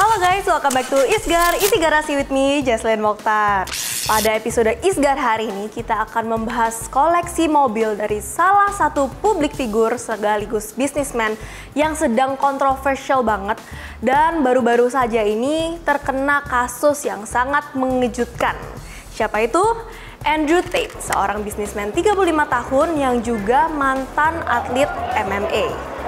Halo guys, welcome back to Isgar, Isi Garasi with me, Jaslyn Mokhtar. Pada episode Isgar hari ini, kita akan membahas koleksi mobil dari salah satu publik figur sekaligus bisnismen yang sedang kontroversial banget. Dan baru-baru saja ini terkena kasus yang sangat mengejutkan. Siapa itu? Andrew Tate, seorang bisnismen 35 tahun yang juga mantan atlet MMA.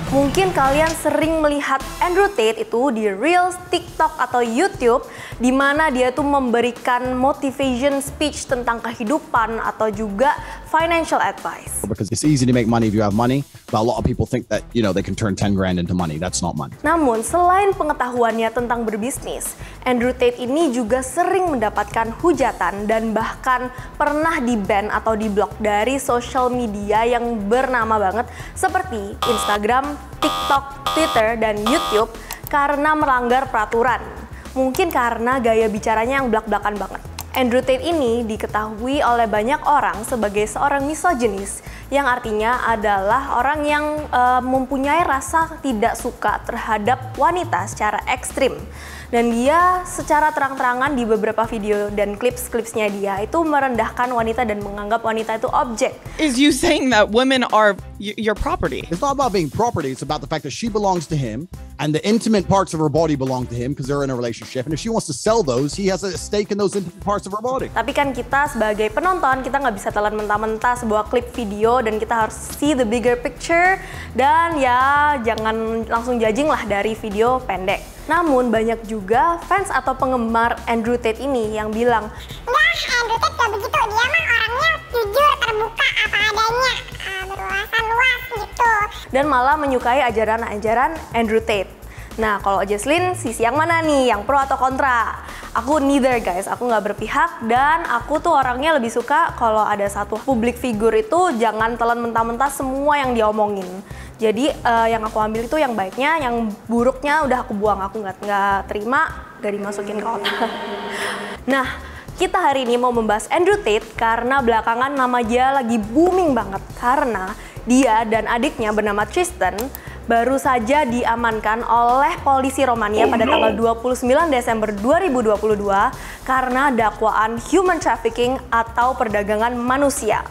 Mungkin kalian sering melihat Andrew Tate itu di Reels, TikTok, atau YouTube, di mana dia tuh memberikan motivation speech tentang kehidupan atau juga financial advice. Because it's easy to make money if you have money, but a lot of people think that, you know, they can turn 10 grand into money. That's not money. Namun, selain pengetahuannya tentang berbisnis, Andrew Tate ini juga sering mendapatkan hujatan dan bahkan pernah di-ban atau di-block dari social media yang bernama banget seperti Instagram, TikTok, Twitter, dan YouTube karena melanggar peraturan. Mungkin karena gaya bicaranya yang blak-blakan banget. Andrew Tate ini diketahui oleh banyak orang sebagai seorang misoginis, yang artinya adalah orang yang mempunyai rasa tidak suka terhadap wanita secara ekstrim. Dan dia secara terang-terangan di beberapa video dan klips-klipsnya dia itu merendahkan wanita dan menganggap wanita itu objek. Is you saying that women are your property? It's not about being property, it's about the fact that she belongs to him and the intimate parts of her body belong to him because they're in a relationship. And if she wants to sell those, he has a stake in those intimate parts of her body. Tapi kan kita sebagai penonton, kita nggak bisa telan mentah-mentah sebuah klip video dan kita harus see the bigger picture. Dan ya jangan langsung judging lah dari video pendek. Namun banyak juga fans atau penggemar Andrew Tate ini yang bilang, "Enggak, Andrew Tate gak begitu, dia mah orangnya jujur, terbuka, apa adanya, berwawasan luas gitu." Dan malah menyukai ajaran-ajaran Andrew Tate. Nah, kalau Jaslyn, sisi yang mana nih? Yang pro atau kontra? Aku neither guys, aku nggak berpihak dan aku tuh orangnya lebih suka kalau ada satu public figure itu jangan telan mentah-mentah semua yang diomongin. Jadi yang aku ambil itu yang baiknya, yang buruknya udah aku buang, aku nggak terima, nggak dimasukin ke otak. Nah, kita hari ini mau membahas Andrew Tate karena belakangan nama dia lagi booming banget karena dia dan adiknya bernama Tristan baru saja diamankan oleh polisi Romania pada tanggal 29 Desember 2022 karena dakwaan human trafficking atau perdagangan manusia.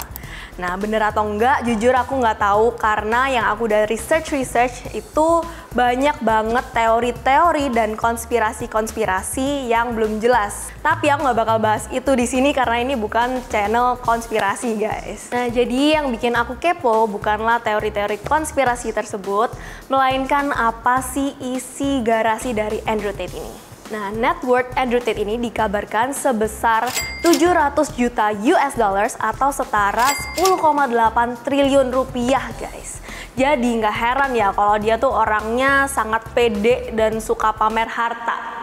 Nah, bener atau enggak, jujur aku nggak tahu karena yang aku udah research itu banyak banget teori-teori dan konspirasi-konspirasi yang belum jelas. Tapi aku nggak bakal bahas itu di sini karena ini bukan channel konspirasi, guys. Nah, jadi yang bikin aku kepo bukanlah teori-teori konspirasi tersebut, melainkan apa sih isi garasi dari Andrew Tate ini. Nah, net worth Andrew Tate ini dikabarkan sebesar 700 juta US dollars atau setara 10,8 triliun rupiah, guys. Jadi nggak heran ya kalau dia tuh orangnya sangat pede dan suka pamer harta.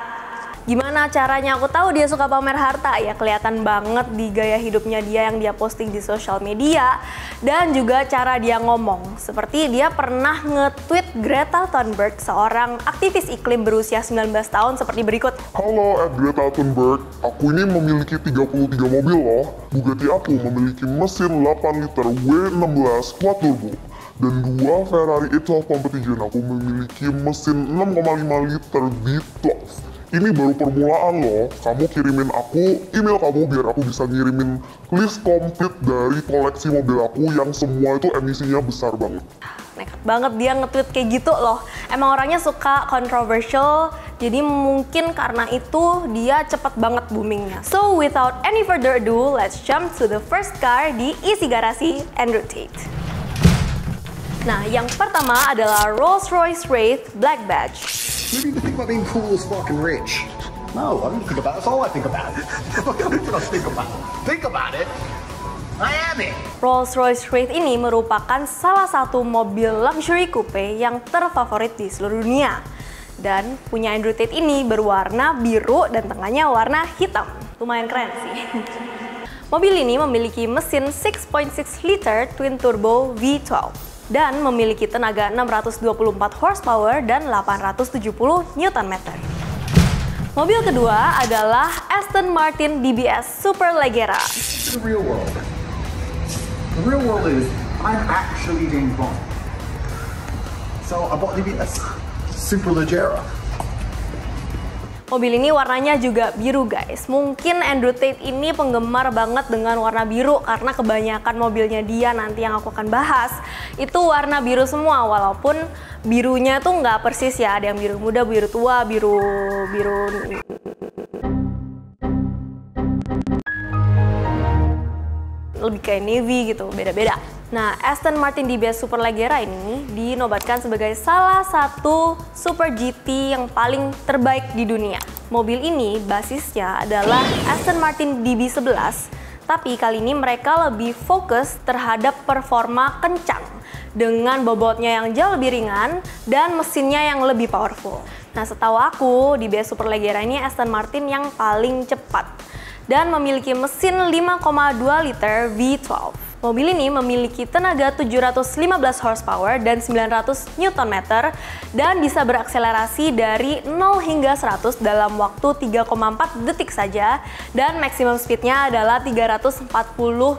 Gimana caranya aku tahu dia suka pamer harta? Ya kelihatan banget di gaya hidupnya dia yang dia posting di sosial media dan juga cara dia ngomong. Seperti dia pernah nge-tweet Greta Thunberg, seorang aktivis iklim berusia 19 tahun seperti berikut. "Halo, Greta Thunberg, aku ini memiliki 33 mobil loh. Bugatti aku memiliki mesin 8 liter W16 quad turbo. Dan 2 Ferrari E12 Competition aku memiliki mesin 6,5 liter V12. Ini baru permulaan loh, kamu kirimin aku email kamu biar aku bisa ngirimin list komplit dari koleksi mobil aku yang semua itu emisinya besar banget." Nekat banget dia nge-tweet kayak gitu loh. Emang orangnya suka controversial, jadi mungkin karena itu dia cepet banget boomingnya. So without any further ado, let's jump to the first car di isi garasi Andrew Tate. Nah, yang pertama adalah Rolls-Royce Wraith Black Badge. Maybe you think about being cool as fucking rich. No, I don't think about it. That's all I think about. What else think about? Think about it. I am it. Rolls-Royce Wraith ini merupakan salah satu mobil luxury coupe yang terfavorit di seluruh dunia. Dan punya Andrew Tate ini berwarna biru dan tengahnya warna hitam. Lumayan keren sih. Mobil ini memiliki mesin 6.6 liter twin turbo V12. dan memiliki tenaga 624 horsepower dan 870 Nm. Mobil kedua adalah Aston Martin DBS Superleggera. The real world. The real world is I'm actually James Bond. So I bought the Superleggera. Mobil ini warnanya juga biru guys. Mungkin Andrew Tate ini penggemar banget dengan warna biru karena kebanyakan mobilnya dia nanti yang aku akan bahas itu warna biru semua, walaupun birunya tuh nggak persis ya, ada yang biru muda, biru tua, biru lebih kayak navy gitu, beda-beda. Nah, Aston Martin DBS Superleggera ini dinobatkan sebagai salah satu Super GT yang paling terbaik di dunia. Mobil ini basisnya adalah Aston Martin DB11, tapi kali ini mereka lebih fokus terhadap performa kencang dengan bobotnya yang jauh lebih ringan dan mesinnya yang lebih powerful. Nah, setahu aku DBS Superleggera ini Aston Martin yang paling cepat dan memiliki mesin 5,2 liter V12. Mobil ini memiliki tenaga 715 horsepower dan 900 Nm dan bisa berakselerasi dari 0 hingga 100 dalam waktu 3,4 detik saja, dan maximum speednya adalah 340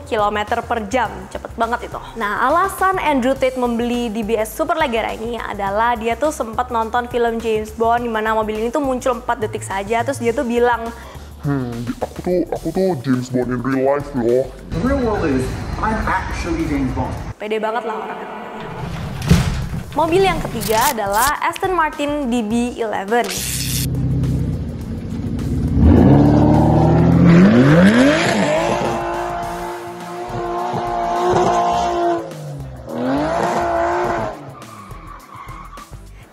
km per jam. Cepet banget itu. Nah, alasan Andrew Tate membeli DBS Superleggera ini adalah dia tuh sempat nonton film James Bond di mana mobil ini tuh muncul 4 detik saja, terus dia tuh bilang, aku tuh James Bond in real life loh. The real world is I'm actually James Bond. pede banget lah orangnya. Mobil yang ketiga adalah Aston Martin DB11.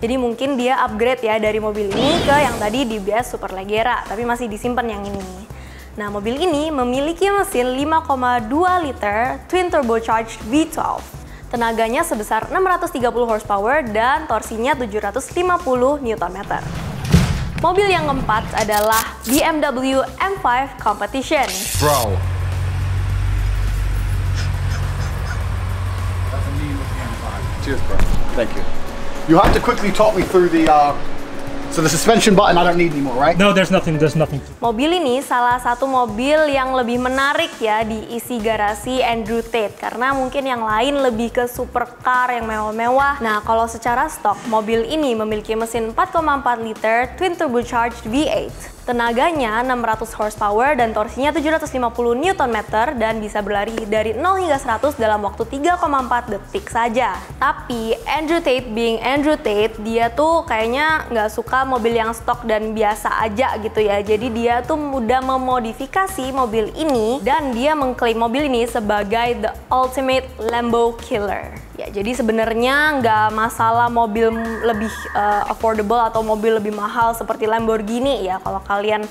Jadi mungkin dia upgrade ya dari mobil ini ke yang tadi DBS Superleggera, tapi masih disimpan yang ini. Nah, mobil ini memiliki mesin 5,2 liter twin turbocharged V12. Tenaganya sebesar 630 horsepower dan torsinya 750 Nm. Mobil yang keempat adalah BMW M5 Competition. Bro. Cheers, bro. Thank you. You have to quickly talk me through the suspension button I don't need anymore, right? No, there's nothing. Mobil ini salah satu mobil yang lebih menarik ya diisi garasi Andrew Tate, karena mungkin yang lain lebih ke supercar yang mewah-mewah. Nah, kalau secara stok, mobil ini memiliki mesin 4,4 liter twin turbocharged V8. Tenaganya 600 horsepower dan torsinya 750 Nm dan bisa berlari dari 0 hingga 100 dalam waktu 3,4 detik saja. Tapi Andrew Tate being Andrew Tate, dia tuh kayaknya nggak suka mobil yang stok dan biasa aja gitu ya. Jadi dia tuh udah memodifikasi mobil ini dan dia mengklaim mobil ini sebagai the ultimate Lambo killer. Ya, jadi sebenarnya nggak masalah mobil lebih affordable atau mobil lebih mahal seperti Lamborghini ya. Kalau kalian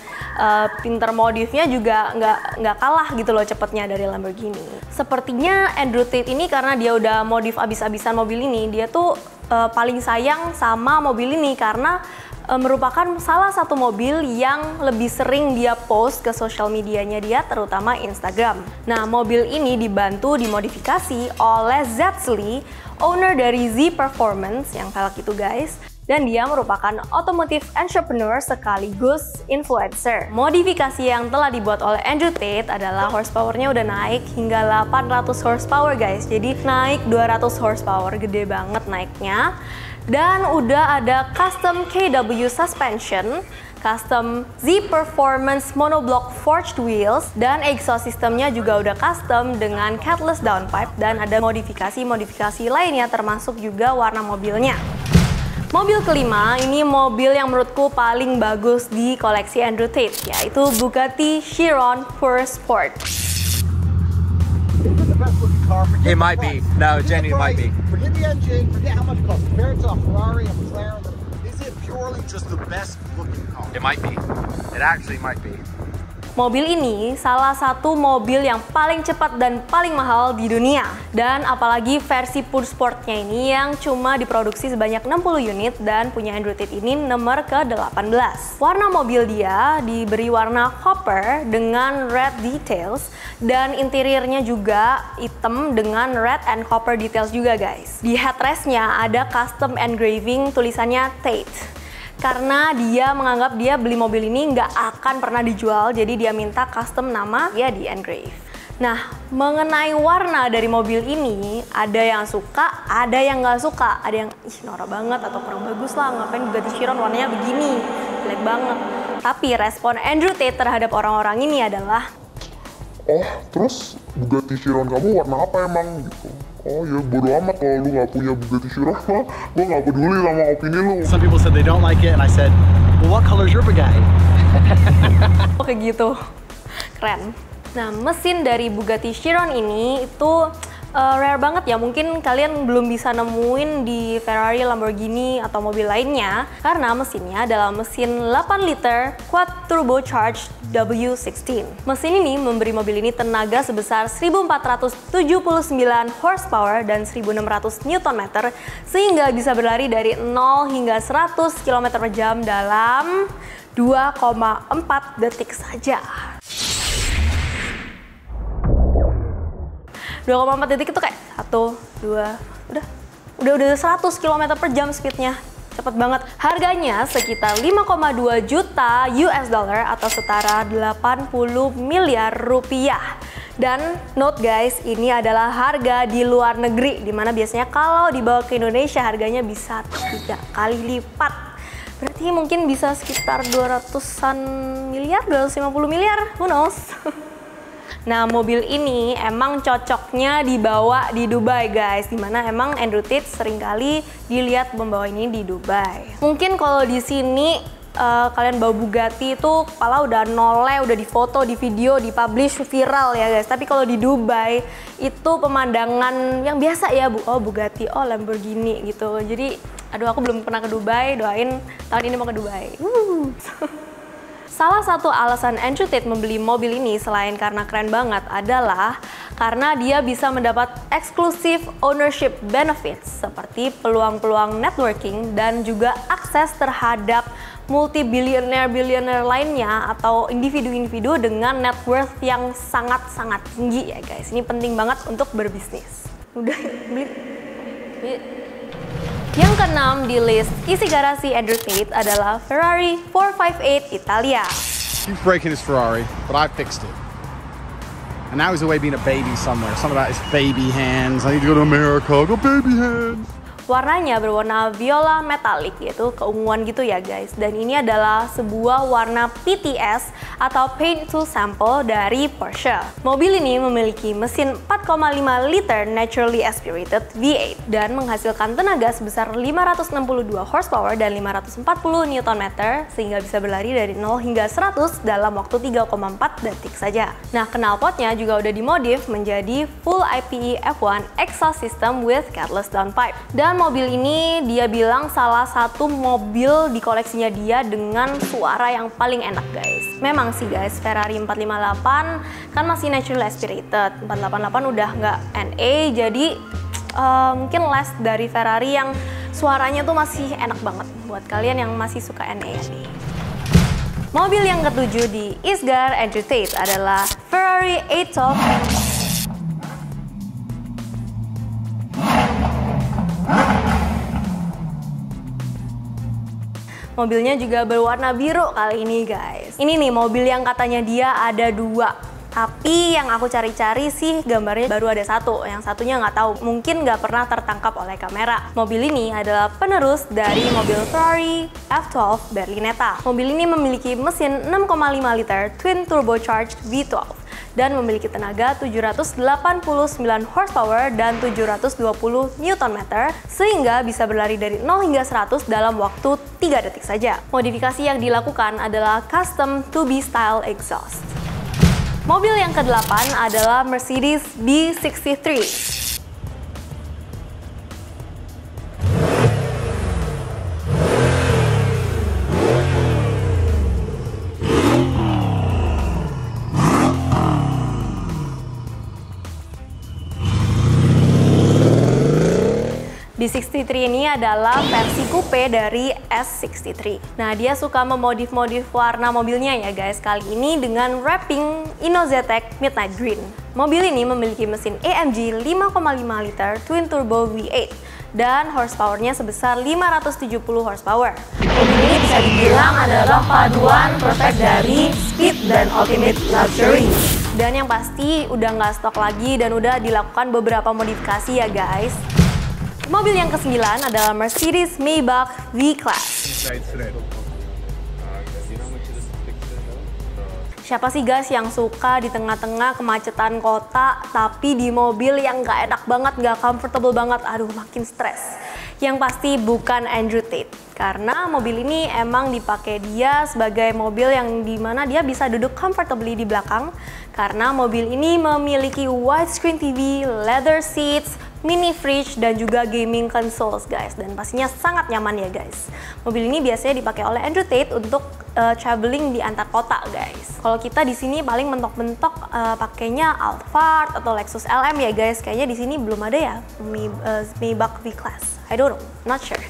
pinter modifnya juga nggak kalah gitu loh cepetnya dari Lamborghini. Sepertinya Andrew Tate ini karena dia udah modif abis-abisan mobil ini, dia tuh paling sayang sama mobil ini karena merupakan salah satu mobil yang lebih sering dia post ke sosial medianya dia, terutama Instagram. Nah, mobil ini dibantu dimodifikasi oleh Zetsli, owner dari Z Performance yang velg itu guys. Dan dia merupakan automotive entrepreneur sekaligus influencer. Modifikasi yang telah dibuat oleh Andrew Tate adalah horsepowernya udah naik hingga 800 horsepower guys. Jadi naik 200 horsepower, gede banget naiknya. Dan udah ada custom KW suspension, custom Z Performance monoblock forged wheels, dan exhaust systemnya juga udah custom dengan catless downpipe, dan ada modifikasi lainnya termasuk juga warna mobilnya. Mobil kelima, ini mobil yang menurutku paling bagus di koleksi Andrew Tate, yaitu Bugatti Chiron Pure Sport. It might be. No, Jenny, it might be. Forget the engine, forget how much it costs. Compare it to a Ferrari, a McLaren. Is it purely just the best looking car? It might be. It actually might be. Mobil ini salah satu mobil yang paling cepat dan paling mahal di dunia. Dan apalagi versi Pure Sportnya ini yang cuma diproduksi sebanyak 60 unit dan punya Android ini nomor ke-18. Warna mobil dia diberi warna copper dengan red details dan interiornya juga hitam dengan red and copper details juga guys. Di headrestnya ada custom engraving tulisannya Tate. Karena dia menganggap dia beli mobil ini nggak akan pernah dijual, jadi dia minta custom nama dia di engrave. Nah, mengenai warna dari mobil ini, ada yang suka, ada yang nggak suka. Ada yang, ih norak banget atau kurang bagus lah, ngapain Bugatti Chiron warnanya begini, jelek banget. Tapi respon Andrew Tate terhadap orang-orang ini adalah, oh terus Bugatti Chiron kamu warna apa emang gitu? Oh ya bodo amat kalau lu nggak punya Bugatti Chiron mah, gue nggak peduli sama opini lu. Some people said they don't like it, and I said, well, what color is your Bugatti? oh kayak gitu, keren. Nah, mesin dari Bugatti Chiron ini itu rare banget ya, mungkin kalian belum bisa nemuin di Ferrari, Lamborghini, atau mobil lainnya karena mesinnya adalah mesin 8 liter quad turbocharged W16. Mesin ini memberi mobil ini tenaga sebesar 1479 horsepower dan 1600 Nm sehingga bisa berlari dari 0 hingga 100 km per jam dalam 2,4 detik saja. 2,4 detik itu kayak 1, 2, udah 100 km per jam speednya. Cepet banget. Harganya sekitar 5,2 juta US dollar atau setara 80 miliar rupiah. Dan note guys, ini adalah harga di luar negeri, dimana biasanya kalau dibawa ke Indonesia harganya bisa 3 kali lipat. Berarti mungkin bisa sekitar 200-an miliar, 250 miliar, who knows. Nah, mobil ini emang cocoknya dibawa di Dubai guys, dimana emang Andrew Tate seringkali dilihat membawa ini di Dubai. Mungkin kalau di sini kalian bawa Bugatti itu kepala udah noleh, udah difoto, di video, dipublish viral ya guys. Tapi kalau di Dubai itu pemandangan yang biasa ya, oh Bugatti, oh Lamborghini gitu. Jadi, aduh aku belum pernah ke Dubai, doain tahun ini mau ke Dubai. Salah satu alasan Andrew Tate membeli mobil ini selain karena keren banget adalah karena dia bisa mendapat exclusive ownership benefits seperti peluang-peluang networking dan juga akses terhadap multi-billionaire lainnya atau individu-individu dengan net worth yang sangat-sangat tinggi ya guys. Ini penting banget untuk berbisnis. Udah beli. Yang keenam di list isi garasi Andrew Tate adalah Ferrari 458 Italia. He's breaking his Ferrari, but I fixed it. And now he's away being a baby somewhere. Something about his baby hands. I need to go to America. Go baby hands. Warnanya berwarna viola metalik, yaitu keunguan gitu ya guys. Dan ini adalah sebuah warna PTS atau Paint to Sample dari Porsche. Mobil ini memiliki mesin 4,5 liter naturally aspirated V8 dan menghasilkan tenaga sebesar 562 horsepower dan 540 Nm sehingga bisa berlari dari 0 hingga 100 dalam waktu 3,4 detik saja. Nah, knalpotnya juga udah dimodif menjadi full IPE F1 exhaust system with catless downpipe. Dan mobil ini dia bilang salah satu mobil di koleksinya dia dengan suara yang paling enak guys. Memang sih guys, Ferrari 458 kan masih naturally aspirated, 488 udah nggak NA, jadi mungkin less dari Ferrari yang suaranya tuh masih enak banget buat kalian yang masih suka NA nih. Mobil yang ketujuh di Isgar Andrew Tate adalah Ferrari 812. Mobilnya juga berwarna biru kali ini guys. Ini nih mobil yang katanya dia ada 2. Tapi yang aku cari-cari sih gambarnya baru ada 1. Yang satunya nggak tahu, mungkin nggak pernah tertangkap oleh kamera. Mobil ini adalah penerus dari mobil Ferrari F12 Berlinetta. Mobil ini memiliki mesin 6,5 liter twin turbocharged V12 dan memiliki tenaga 789 horsepower dan 720 Nm sehingga bisa berlari dari 0 hingga 100 dalam waktu 3 detik saja. Modifikasi yang dilakukan adalah custom 2B style exhaust. Mobil yang ke-8 adalah Mercedes B63. V63 ini adalah versi coupe dari S63. Nah, dia suka memodif-modif warna mobilnya ya guys, kali ini dengan wrapping Inozetek Midnight Green. Mobil ini memiliki mesin AMG 5,5 liter twin turbo V8 dan horsepowernya sebesar 570 horsepower. Mobil ini bisa dibilang adalah paduan perfect dari speed dan ultimate luxury. Dan yang pasti udah nggak stok lagi dan udah dilakukan beberapa modifikasi ya guys. Mobil yang ke-9 adalah Mercedes Maybach V-Class. Siapa sih guys yang suka di tengah-tengah kemacetan kota tapi di mobil yang nggak enak banget, nggak comfortable banget, aduh makin stres. Yang pasti bukan Andrew Tate, karena mobil ini emang dipakai dia sebagai mobil yang dimana dia bisa duduk comfortably di belakang, karena mobil ini memiliki widescreen TV, leather seats, mini fridge, dan juga gaming consoles guys, dan pastinya sangat nyaman ya guys. Mobil ini biasanya dipakai oleh Andrew Tate untuk traveling di antar kota guys. Kalau kita di sini paling mentok-mentok pakainya Alphard atau Lexus LM ya guys. Kayaknya di sini belum ada ya Maybach V-Class. I don't know, not sure.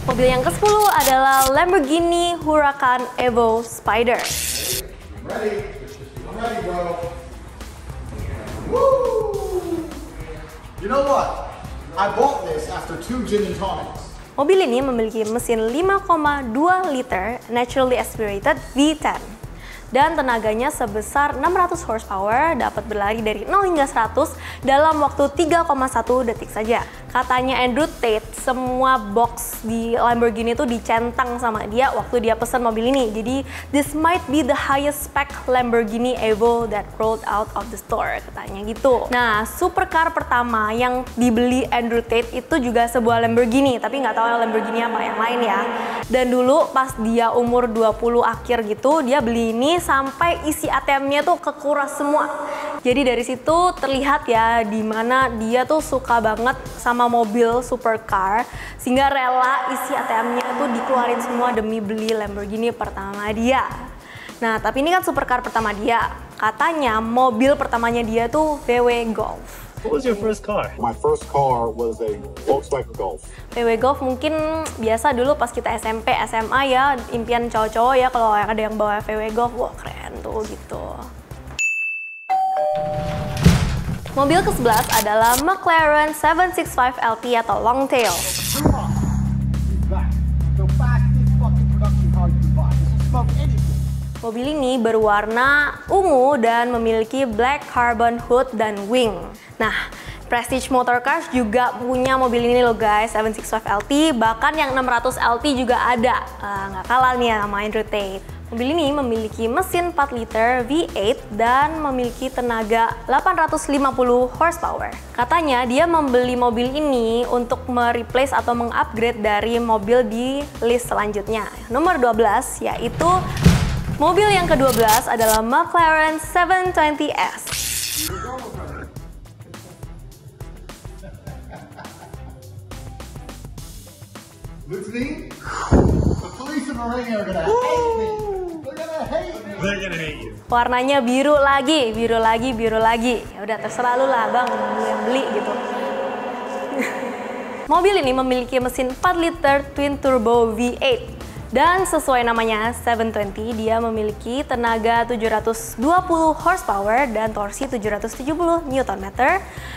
Mobil yang ke-10 adalah Lamborghini Huracan Evo Spider. I'm ready, bro. Woo! You know what? I bought this after 2 gin and tonics. Mobil ini memiliki mesin 5,2 liter naturally aspirated V10 dan tenaganya sebesar 600 horsepower, dapat berlari dari 0 hingga 100 dalam waktu 3,1 detik saja. Katanya Andrew Tate, semua box di Lamborghini itu dicentang sama dia waktu dia pesan mobil ini. Jadi, this might be the highest spec Lamborghini Evo that rolled out of the store, katanya gitu. Nah, supercar pertama yang dibeli Andrew Tate itu juga sebuah Lamborghini, tapi nggak tahu Lamborghini apa yang lain ya. Dan dulu pas dia umur 20 akhir gitu, dia beli ini sampai isi ATM-nya tuh kekuras semua. Jadi dari situ terlihat ya dimana dia tuh suka banget sama mobil supercar, sehingga rela isi ATM-nya tuh dikeluarin semua demi beli Lamborghini pertama dia. Nah, tapi ini kan supercar pertama dia. Katanya mobil pertamanya dia tuh VW Golf. What was your first car? My first car was a Volkswagen Golf. VW Golf mungkin biasa dulu pas kita SMP, SMA ya, impian cowok-cowok ya kalau ada yang bawa VW Golf, wah keren tuh gitu. Mobil ke-11 adalah McLaren 765 LT atau Longtail. Mobil ini berwarna ungu dan memiliki black carbon hood dan wing. Nah, Prestige Motorcars juga punya mobil ini loh guys, 765 LT, bahkan yang 600 LT juga ada. Nggak kalah nih ya sama Andrew Tate. Mobil ini memiliki mesin 4 liter V8 dan memiliki tenaga 850 horsepower. Katanya dia membeli mobil ini untuk mereplace atau mengupgrade dari mobil di list selanjutnya. Nomor 12 yaitu mobil yang ke-12 adalah McLaren 720S. Look at me. The police in the ring are gonna hate me. They're gonna hate you. Warnanya biru lagi, biru lagi, biru lagi. Ya udah terserah lu lah bang, lu yang beli gitu. Mobil ini memiliki mesin 4 liter twin turbo V8. Dan sesuai namanya 720, dia memiliki tenaga 720 horsepower dan torsi 770 Nm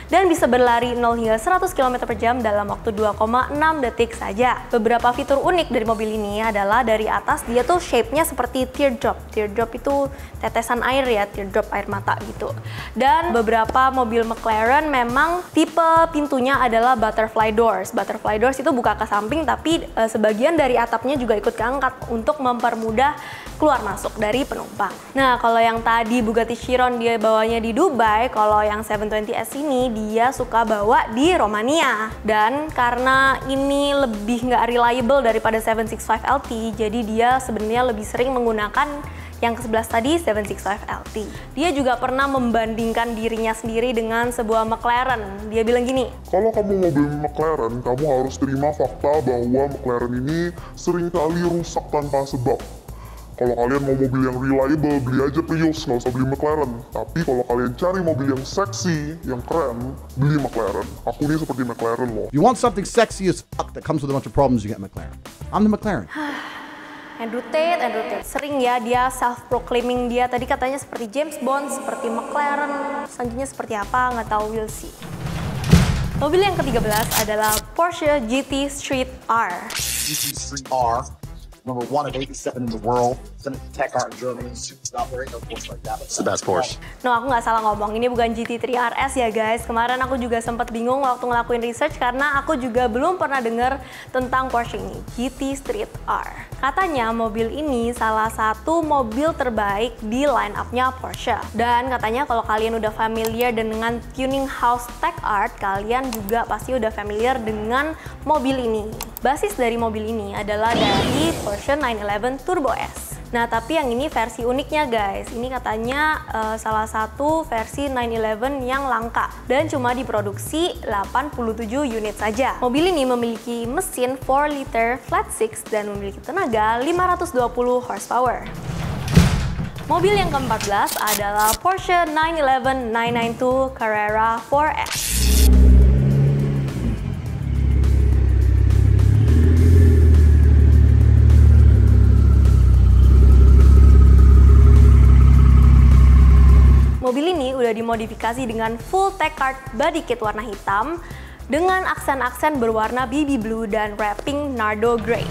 dan bisa berlari 0 hingga 100 km per jam dalam waktu 2,6 detik saja. Beberapa fitur unik dari mobil ini adalah dari atas dia tuh shape-nya seperti teardrop. Teardrop itu tetesan air ya, teardrop air mata gitu. Dan beberapa mobil McLaren memang tipe pintunya adalah butterfly doors. Butterfly doors itu buka ke samping tapi sebagian dari atapnya juga ikut angkat untuk mempermudah keluar masuk dari penumpang. Nah, kalau yang tadi Bugatti Chiron dia bawanya di Dubai, kalau yang 720S ini dia suka bawa di Romania. Dan karena ini lebih nggak reliable daripada 765 LT, jadi dia sebenarnya lebih sering menggunakan yang ke-11 tadi, 765 LT. Dia juga pernah membandingkan dirinya sendiri dengan sebuah McLaren. Dia bilang gini, Kalau kamu mobil McLaren, kamu harus terima fakta bahwa McLaren ini seringkali rusak tanpa sebab. Kalau kalian mau mobil yang reliable, beli aja Prius, nggak usah beli McLaren. Tapi kalau kalian cari mobil yang seksi, yang keren, beli McLaren. Aku nih seperti McLaren loh. You want something sexy as fuck that comes with a bunch of problems, you get McLaren. I'm the McLaren. Andrew Tate. Sering ya dia self-proclaiming dia. Tadi katanya seperti James Bond, seperti McLaren. Selanjutnya seperti apa, nggak tahu, we'll see. Mobil yang ke-13 adalah Porsche GT Street R. GT Street R, number 1 of 87 in the world. Sent it to Tech Art in Germany. It's not very, no Porsche like that. It's the best Porsche. No, aku nggak salah ngomong. Ini bukan GT3 RS ya guys. Kemarin aku juga sempat bingung waktu ngelakuin research karena aku juga belum pernah dengar tentang Porsche ini, GT Street R. Katanya mobil ini salah satu mobil terbaik di line up-nya Porsche. Dan katanya kalau kalian udah familiar dengan tuning house Tech Art, kalian juga pasti udah familiar dengan mobil ini. Basis dari mobil ini adalah dari Porsche 911 Turbo S. Nah, tapi yang ini versi uniknya guys. Ini katanya salah satu versi 911 yang langka dan cuma diproduksi 87 unit saja. Mobil ini memiliki mesin 4 liter flat 6 dan memiliki tenaga 520 horsepower. Mobil yang ke-14 adalah Porsche 911 992 Carrera 4S. Mobil ini udah dimodifikasi dengan full Tech Art body kit warna hitam dengan aksen-aksen berwarna baby blue dan wrapping nardo grey.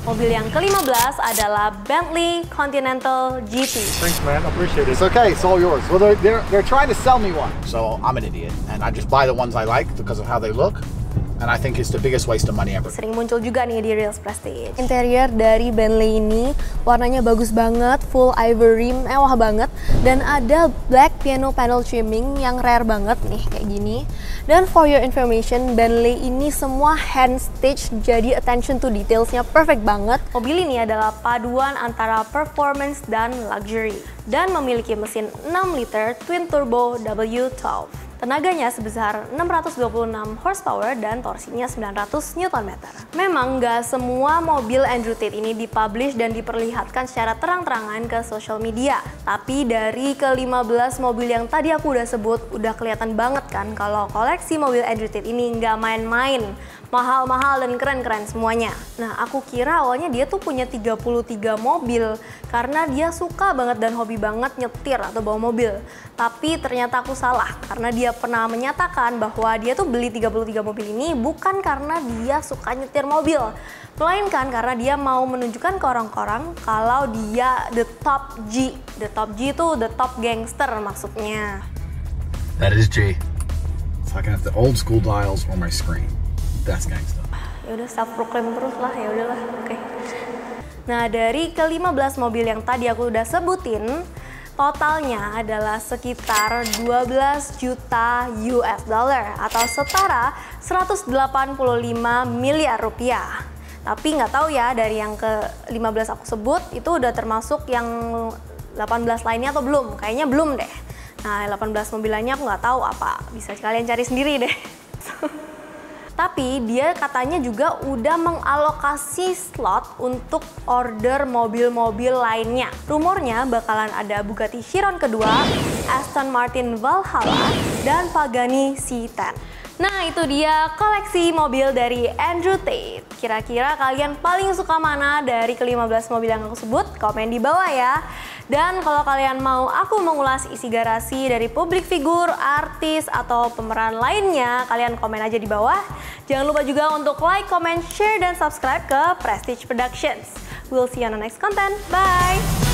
Mobil yang ke-15 adalah Bentley Continental GT. Thanks, man. I appreciate it. It's okay, it's all yours. Well, they're trying to sell me one. So I'm an idiot, and I just buy the ones I like because of how they look. And I think it's the biggest waste of money ever. Sering muncul juga nih di Reels Prestige. Interior dari Bentley ini warnanya bagus banget, full ivory, mewah banget. Dan ada black piano panel trimming yang rare banget nih, kayak gini. Dan for your information, Bentley ini semua hand stitch, jadi attention to detailsnya perfect banget. Mobil ini adalah paduan antara performance dan luxury. Dan memiliki mesin 6 liter twin turbo W12. Tenaganya sebesar 626 horsepower dan torsinya 900 Nm. Memang nggak semua mobil Andrew Tate ini dipublish dan diperlihatkan secara terang-terangan ke social media. Tapi dari ke-15 mobil yang tadi aku udah sebut, udah kelihatan banget kan kalau koleksi mobil Andrew Tate ini nggak main-main. Mahal-mahal dan keren-keren semuanya. Nah, aku kira awalnya dia tuh punya 33 mobil karena dia suka banget dan hobi banget nyetir atau bawa mobil. Tapi ternyata aku salah karena dia pernah menyatakan bahwa dia tuh beli 33 mobil ini bukan karena dia suka nyetir mobil, melainkan karena dia mau menunjukkan ke orang-orang kalau dia the top G. The top G itu the top gangster maksudnya. That is G. So I can have the old school dials on my screen. That's gangster. Ya udah, self proclaim terus lah, ya udahlah. Oke. Nah, dari ke-15 mobil yang tadi aku udah sebutin, totalnya adalah sekitar 12 juta US dollar atau setara 185 miliar rupiah. Tapi nggak tahu ya, dari yang ke-15 aku sebut itu udah termasuk yang 18 lainnya atau belum? Kayaknya belum deh. Nah, 18 mobil lainnya aku nggak tahu apa. Bisa kalian cari sendiri deh. Tapi dia katanya juga udah mengalokasi slot untuk order mobil-mobil lainnya. Rumornya bakalan ada Bugatti Chiron kedua, Aston Martin Valhalla, dan Pagani C10. Nah, itu dia koleksi mobil dari Andrew Tate. Kira-kira kalian paling suka mana dari ke-15 mobil yang aku sebut? Komen di bawah ya. Dan kalau kalian mau aku mengulas isi garasi dari publik figur, artis, atau pemeran lainnya, kalian komen aja di bawah. Jangan lupa juga untuk like, comment, share, dan subscribe ke Prestige Productions. We'll see you on the next content. Bye!